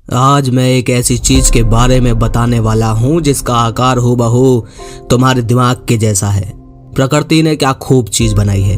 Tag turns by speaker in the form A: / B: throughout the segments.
A: आज मैं एक ऐसी चीज के बारे में बताने वाला हूँ जिसका आकार हूबहू तुम्हारे दिमाग के जैसा है। प्रकृति ने क्या खूब चीज बनाई है,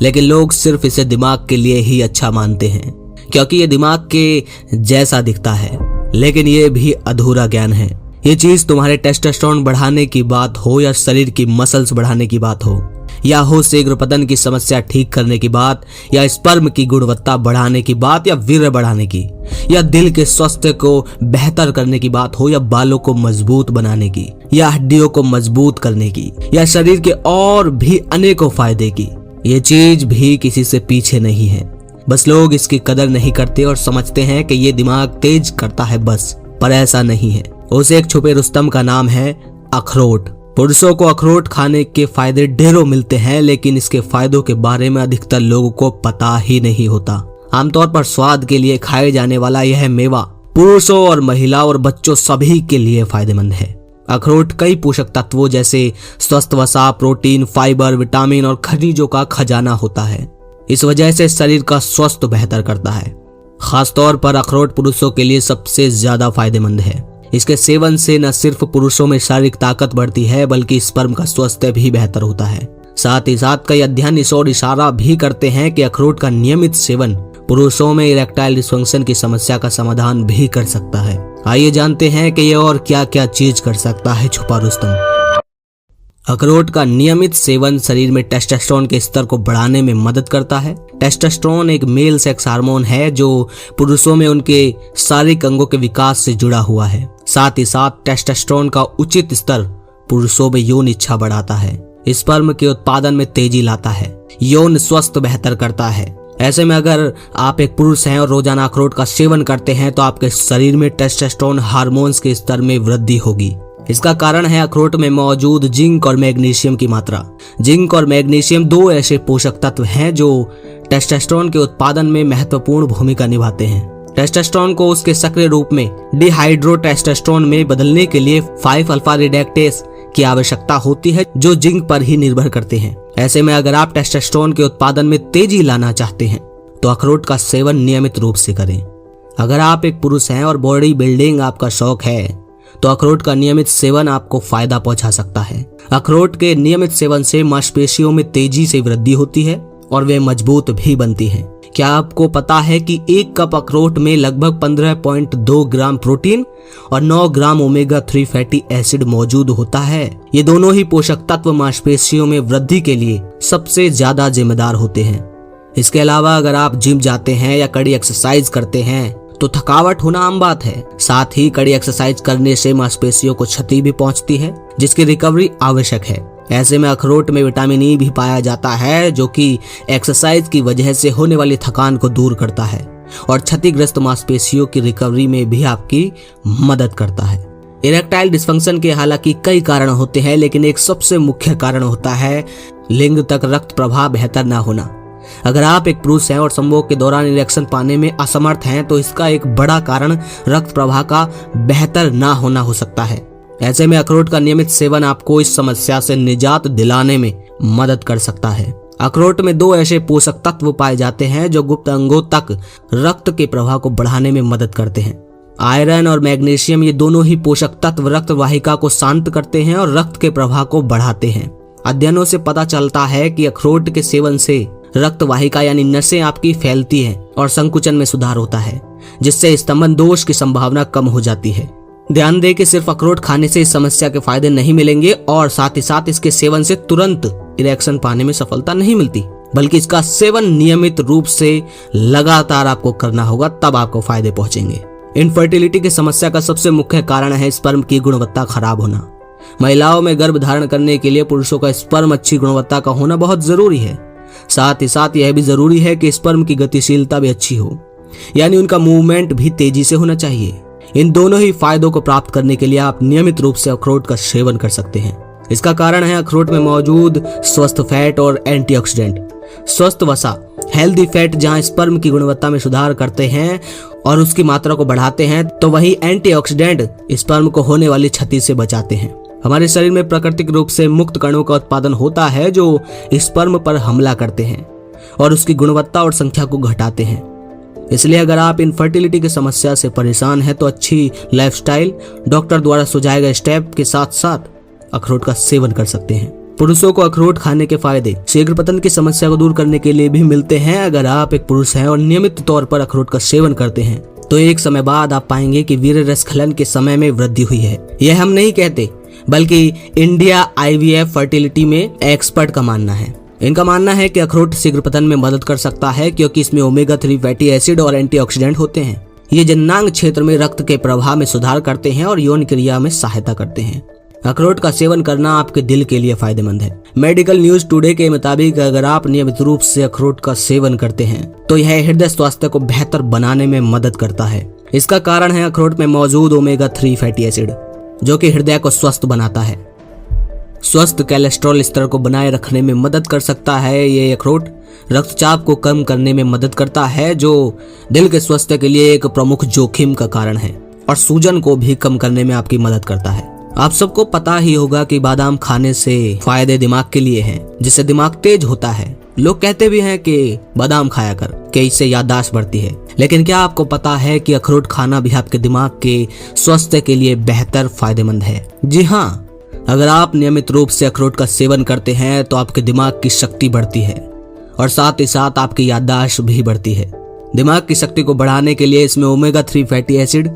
A: लेकिन लोग सिर्फ इसे दिमाग के लिए ही अच्छा मानते हैं क्योंकि ये दिमाग के जैसा दिखता है। लेकिन ये भी अधूरा ज्ञान है। ये चीज तुम्हारे टेस्टोस्टेरोन बढ़ाने की बात हो या शरीर की मसल्स बढ़ाने की बात हो, या हो शीघ्र पतन की समस्या ठीक करने की बात, या स्पर्म की गुणवत्ता बढ़ाने की बात, या वीर्य बढ़ाने की, या दिल के स्वास्थ्य को बेहतर करने की बात हो, या बालों को मजबूत बनाने की, या हड्डियों को मजबूत करने की, या शरीर के और भी अनेकों फायदे की, ये चीज भी किसी से पीछे नहीं है। बस लोग इसकी कदर नहीं करते और समझते हैं कि ये दिमाग तेज करता है बस, पर ऐसा नहीं है। उसे एक छुपे रुस्तम का नाम है अखरोट। पुरुषों को अखरोट खाने के फायदे ढेरों मिलते हैं, लेकिन इसके फायदों के बारे में अधिकतर लोगों को पता ही नहीं होता। आमतौर पर स्वाद के लिए खाए जाने वाला यह मेवा पुरुषों और महिलाओं और बच्चों सभी के लिए फायदेमंद है। अखरोट कई पोषक तत्वों जैसे स्वस्थ वसा, प्रोटीन, फाइबर, विटामिन और खनिजों का खजाना होता है। इस वजह से शरीर का स्वास्थ्य बेहतर करता है। खासतौर पर अखरोट पुरुषों के लिए सबसे ज्यादा फायदेमंद है। इसके सेवन से न सिर्फ पुरुषों में शारीरिक ताकत बढ़ती है, बल्कि स्पर्म का स्वास्थ्य भी बेहतर होता है। साथ ही साथ कई अध्ययन इस ओर इशारा भी करते हैं कि अखरोट का नियमित सेवन पुरुषों में इरेक्टाइल डिस्फंक्शन की समस्या का समाधान भी कर सकता है। आइए जानते हैं कि ये और क्या क्या चीज कर सकता है छुपा रुस्तम। अखरोट का नियमित सेवन शरीर में टेस्टोस्टेरोन के स्तर को बढ़ाने में मदद करता है। टेस्टोस्टेरोन एक मेल सेक्स हार्मोन है जो पुरुषों में उनके शारीरिक अंगों के विकास से जुड़ा हुआ है। साथ ही साथ टेस्टोस्टेरोन का उचित स्तर पुरुषों में यौन इच्छा बढ़ाता है, स्पर्म के उत्पादन में तेजी लाता है, यौन स्वास्थ्य बेहतर करता है। ऐसे में अगर आप एक पुरुष हैं और रोजाना अखरोट का सेवन करते हैं तो आपके शरीर में टेस्टोस्टेरोन हार्मोन्स के स्तर में वृद्धि होगी। इसका कारण है अखरोट में मौजूद जिंक और मैग्नीशियम की मात्रा। जिंक और मैग्नीशियम दो ऐसे पोषक तत्व हैं जो टेस्टोस्टेरोन के उत्पादन में महत्वपूर्ण भूमिका निभाते हैं। टेस्टोस्टेरोन को उसके सक्रिय रूप में डिहाइड्रोटेस्टोस्टेरोन में बदलने के लिए 5 अल्फा रिडक्टेस की आवश्यकता होती है जो जिंक पर ही निर्भर करते हैं। ऐसे में अगर आप टेस्टोस्टेरोन के उत्पादन में तेजी लाना चाहते हैं तो अखरोट का सेवन नियमित रूप से करें। अगर आप एक पुरुष हैं और बॉडी बिल्डिंग आपका शौक है तो अखरोट का नियमित सेवन आपको फायदा पहुंचा सकता है। अखरोट के नियमित सेवन से मांसपेशियों में तेजी से वृद्धि होती है और वे मजबूत भी बनती हैं। क्या आपको पता है कि 1 कप अखरोट में लगभग 15.2 ग्राम प्रोटीन और 9 ग्राम ओमेगा 3 फैटी एसिड मौजूद होता है। ये दोनों ही पोषक तत्व मांसपेशियों में वृद्धि के लिए सबसे ज्यादा जिम्मेदार होते हैं। इसके अलावा अगर आप जिम जाते हैं या कड़ी एक्सरसाइज करते हैं तो थकावट होना आम बात है। साथ ही कड़ी एक्सरसाइज करने से मांसपेशियों को क्षति भी पहुंचती है जिसकी रिकवरी आवश्यक है। ऐसे में अखरोट में विटामिन ई भी पाया जाता है जो कि एक्सरसाइज की वजह से होने वाली थकान को दूर करता है और क्षतिग्रस्त मांसपेशियों की रिकवरी में भी आपकी मदद करता है। इरेक्टाइल डिस्फंक्शन के हालांकि कई कारण होते हैं, लेकिन एक सबसे मुख्य कारण होता है लिंग तक रक्त प्रवाह बेहतर न होना। अगर आप एक पुरुष हैं और संभोग के दौरान इरेक्शन पाने में असमर्थ हैं तो इसका एक बड़ा कारण रक्त प्रवाह का बेहतर ना होना हो सकता है। ऐसे में अखरोट का नियमित सेवन आपको इस समस्या से निजात दिलाने में मदद कर सकता है। अखरोट में 2 ऐसे पोषक तत्व पाए जाते हैं जो गुप्त अंगों तक रक्त के प्रवाह को बढ़ाने में मदद करते हैं। आयरन और मैग्नीशियम, ये दोनों ही पोषक तत्व रक्त वाहिका को शांत करते हैं और रक्त के प्रवाह को बढ़ाते हैं। अध्ययनों से पता चलता है कि अखरोट के सेवन से रक्त वाहिका यानी नसें आपकी फैलती हैं और संकुचन में सुधार होता है, जिससे स्तंभन दोष की संभावना कम हो जाती है। ध्यान दें कि सिर्फ अखरोट खाने से इस समस्या के फायदे नहीं मिलेंगे और साथ ही साथ इसके सेवन से तुरंत इरेक्शन पाने में सफलता नहीं मिलती, बल्कि इसका सेवन नियमित रूप से लगातार आपको करना होगा, तब आपको फायदे पहुंचेंगे। इनफर्टिलिटी की समस्या का सबसे मुख्य कारण है स्पर्म की गुणवत्ता खराब होना। महिलाओं में गर्भ धारण करने के लिए पुरुषों का स्पर्म अच्छी गुणवत्ता का होना बहुत जरूरी है। साथ ही साथ यह भी जरूरी है कि स्पर्म की गतिशीलता भी अच्छी हो, यानी उनका मूवमेंट भी तेजी से होना चाहिए। इन दोनों ही फायदों को प्राप्त करने के लिए आप नियमित रूप से अखरोट का सेवन कर सकते हैं। इसका कारण है अखरोट में मौजूद स्वस्थ फैट और एंटीऑक्सीडेंट। स्वस्थ वसा हेल्दी फैट जहां स्पर्म की गुणवत्ता में सुधार करते हैं और उसकी मात्रा को बढ़ाते हैं, तो वही एंटीऑक्सीडेंट स्पर्म को होने वाली क्षति से बचाते हैं। हमारे शरीर में प्राकृतिक रूप से मुक्त कणों का उत्पादन होता है जो स्पर्म पर हमला करते हैं और उसकी गुणवत्ता और संख्या को घटाते हैं। इसलिए अगर आप इनफर्टिलिटी की समस्या से परेशान हैं तो अच्छी लाइफस्टाइल, डॉक्टर द्वारा सुझाए गए स्टेप के साथ साथ अखरोट का सेवन कर सकते हैं। पुरुषों को अखरोट खाने के फायदे शीघ्र पतन की समस्या को दूर करने के लिए भी मिलते हैं। अगर आप एक पुरुष हैं और नियमित तौर पर अखरोट का सेवन करते हैं तो एक समय बाद आप पाएंगे कि वीर्य स्खलन के समय में वृद्धि हुई है। यह हम नहीं कहते, बल्कि इंडिया IVF फर्टिलिटी में एक्सपर्ट का मानना है। इनका मानना है कि अखरोट शीघ्र पतन में मदद कर सकता है क्योंकि इसमें ओमेगा-3 फैटी एसिड और एंटीऑक्सीडेंट होते हैं। ये जननांग क्षेत्र में रक्त के प्रवाह में सुधार करते हैं और यौन क्रिया में सहायता करते हैं। अखरोट का सेवन करना आपके दिल के लिए फायदेमंद है। मेडिकल न्यूज टुडे के मुताबिक अगर आप नियमित रूप से अखरोट का सेवन करते हैं तो यह हृदय स्वास्थ्य को बेहतर बनाने में मदद करता है। इसका कारण है अखरोट में मौजूद ओमेगा-3 फैटी एसिड, जो कि हृदय को स्वस्थ बनाता है। स्वस्थ कोलेस्ट्रॉल स्तर को बनाए रखने में मदद कर सकता है। ये अखरोट रक्तचाप को कम करने में मदद करता है, जो दिल के स्वास्थ्य के लिए एक प्रमुख जोखिम का कारण है, और सूजन को भी कम करने में आपकी मदद करता है। आप सबको पता ही होगा कि बादाम खाने से फायदे दिमाग के लिए हैं, जिससे दिमाग तेज होता है। लोग कहते भी हैं कि बादाम खाया कर, कि इससे याददाश्त बढ़ती है, लेकिन क्या आपको पता है कि अखरोट खाना भी आपके दिमाग के स्वास्थ्य के लिए बेहतर फायदेमंद है? जी हाँ, अगर आप नियमित रूप से अखरोट का सेवन करते हैं तो आपके दिमाग की शक्ति बढ़ती है और साथ ही साथ आपकी याददाश्त भी बढ़ती है। दिमाग की शक्ति को बढ़ाने के लिए इसमें ओमेगा-3 फैटी एसिड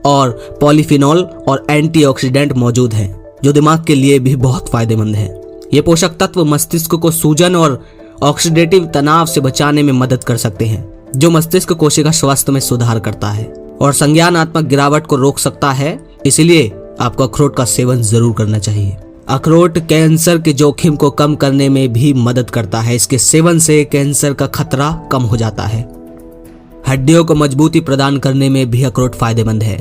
A: और पॉलीफिनॉल और एंटीऑक्सीडेंट मौजूद हैं, जो दिमाग के लिए भी बहुत फायदेमंद है। ये पोषक तत्व मस्तिष्क को सूजन और ऑक्सीडेटिव तनाव से बचाने में मदद कर सकते हैं, जो मस्तिष्क कोशिका स्वास्थ्य में सुधार करता है और संज्ञानात्मक गिरावट को रोक सकता है। इसलिए आपको अखरोट का सेवन जरूर करना चाहिए। अखरोट कैंसर के जोखिम को कम करने में भी मदद करता है। इसके सेवन से कैंसर का खतरा कम हो जाता है। हड्डियों को मजबूती प्रदान करने में भी अखरोट फायदेमंद है,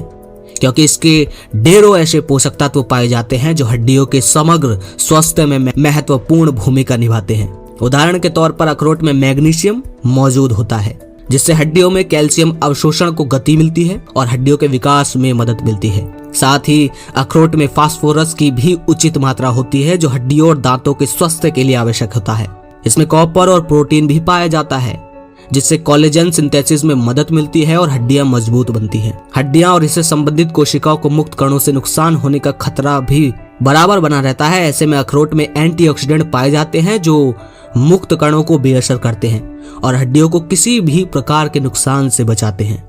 A: क्योंकि इसके ढेरों ऐसे पोषक तत्व पाए जाते हैं जो हड्डियों के समग्र स्वास्थ्य में महत्वपूर्ण भूमिका निभाते हैं। उदाहरण के तौर पर अखरोट में मैग्नीशियम मौजूद होता है, जिससे हड्डियों में कैल्शियम अवशोषण को गति मिलती है और हड्डियों के विकास में मदद मिलती है। साथ ही अखरोट में फास्फोरस की भी उचित मात्रा होती है, जो हड्डियों और दांतों के स्वास्थ्य के लिए आवश्यक होता है। इसमें कॉपर और प्रोटीन भी पाया जाता है, जिससे कोलेजन सिंथेसिस में मदद मिलती है और हड्डियां मजबूत बनती हैं। हड्डियां और इससे संबंधित कोशिकाओं को मुक्त कणों से नुकसान होने का खतरा भी बराबर बना रहता है। ऐसे में अखरोट में एंटीऑक्सीडेंट पाए जाते हैं, जो मुक्त कणों को बेअसर करते हैं और हड्डियों को किसी भी प्रकार के नुकसान से बचाते हैं।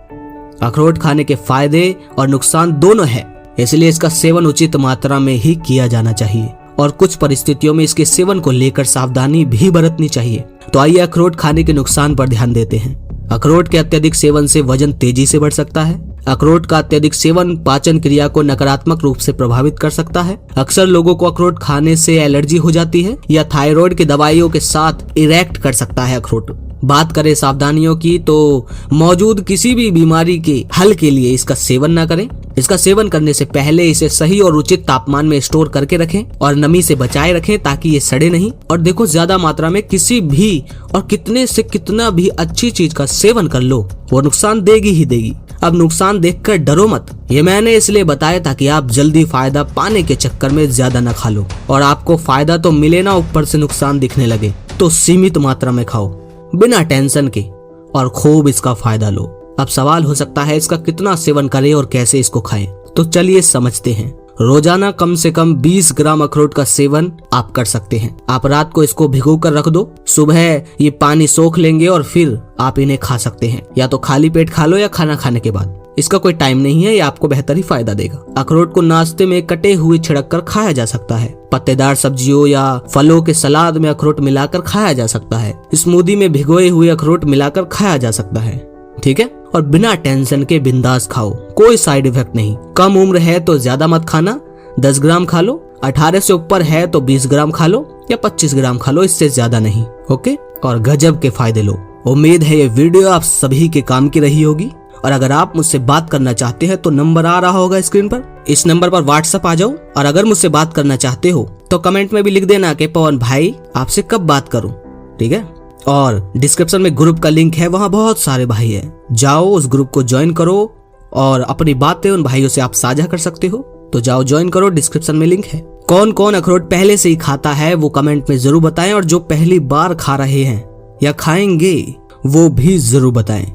A: अखरोट खाने के फायदे और नुकसान दोनों है, इसलिए इसका सेवन उचित मात्रा में ही किया जाना चाहिए और कुछ परिस्थितियों में इसके सेवन को लेकर सावधानी भी बरतनी चाहिए। तो आइए अखरोट खाने के नुकसान पर ध्यान देते हैं। अखरोट के अत्यधिक सेवन से वजन तेजी से बढ़ सकता है। अखरोट का अत्यधिक सेवन पाचन क्रिया को नकारात्मक रूप से प्रभावित कर सकता है। अक्सर लोगों को अखरोट खाने से एलर्जी हो जाती है या थायराइड की दवाइयों के साथ इरेक्ट कर सकता है अखरोट। बात करें सावधानियों की, तो मौजूद किसी भी बीमारी के हल के लिए इसका सेवन न करें। इसका सेवन करने से पहले इसे सही और उचित तापमान में स्टोर करके रखें और नमी से बचाए रखें ताकि ये सड़े नहीं। और देखो, ज्यादा मात्रा में किसी भी और कितने से कितना भी अच्छी चीज का सेवन कर लो, वो नुकसान देगी ही देगी। अब नुकसान देखकर डरो मत। ये मैंने इसलिए बताया ताकि आप जल्दी फायदा पाने के चक्कर में ज्यादा न खा लो और आपको फायदा तो मिले ना, ऊपर से नुकसान दिखने लगे। तो सीमित मात्रा में खाओ, बिना टेंशन के, और खूब इसका फायदा लो। अब सवाल हो सकता है इसका कितना सेवन करें और कैसे इसको खाएं। तो चलिए समझते हैं। रोजाना कम से कम 20 ग्राम अखरोट का सेवन आप कर सकते हैं। आप रात को इसको भिगो कर रख दो, सुबह ये पानी सोख लेंगे और फिर आप इन्हें खा सकते हैं। या तो खाली पेट खा लो या खाना खाने के बाद। इसका कोई टाइम नहीं है, ये आपको बेहतर ही फायदा देगा। अखरोट को नाश्ते में कटे हुए छिड़क कर खाया जा सकता है। पत्तेदार सब्जियों या फलों के सलाद में अखरोट मिलाकर खाया जा सकता है। स्मूदी में भिगोए हुए अखरोट मिलाकर खाया जा सकता है। ठीक है, और बिना टेंशन के बिंदास खाओ, कोई साइड इफेक्ट नहीं। कम उम्र है तो ज्यादा मत खाना, 10 ग्राम खा लो। 18 से ऊपर है तो 20 ग्राम खा लो या 25 ग्राम खा लो, इससे ज्यादा नहीं। ओके, और गजब के फायदे लो। उम्मीद है ये वीडियो आप सभी के काम की रही होगी। और अगर आप मुझसे बात करना चाहते हैं तो नंबर आ रहा होगा स्क्रीन पर, इस नंबर पर व्हाट्सएप आ जाओ। और अगर मुझसे बात करना चाहते हो तो कमेंट में भी लिख देना कि पवन भाई आपसे कब बात करूं। ठीक है, और डिस्क्रिप्शन में ग्रुप का लिंक है, वहां बहुत सारे भाई हैं, जाओ उस ग्रुप को ज्वाइन करो और अपनी बातें उन भाइयों से आप साझा कर सकते हो। तो जाओ ज्वाइन करो, डिस्क्रिप्शन में लिंक है। कौन कौन अखरोट पहले से ही खाता है वो कमेंट में जरूर बताएं, और जो पहली बार खा रहे हैं या खाएंगे वो भी जरूर बताएं।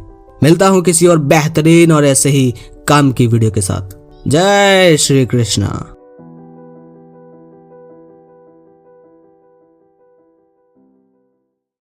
A: मिलता हूं किसी और बेहतरीन और ऐसे ही काम की वीडियो के साथ। जय श्री कृष्णा।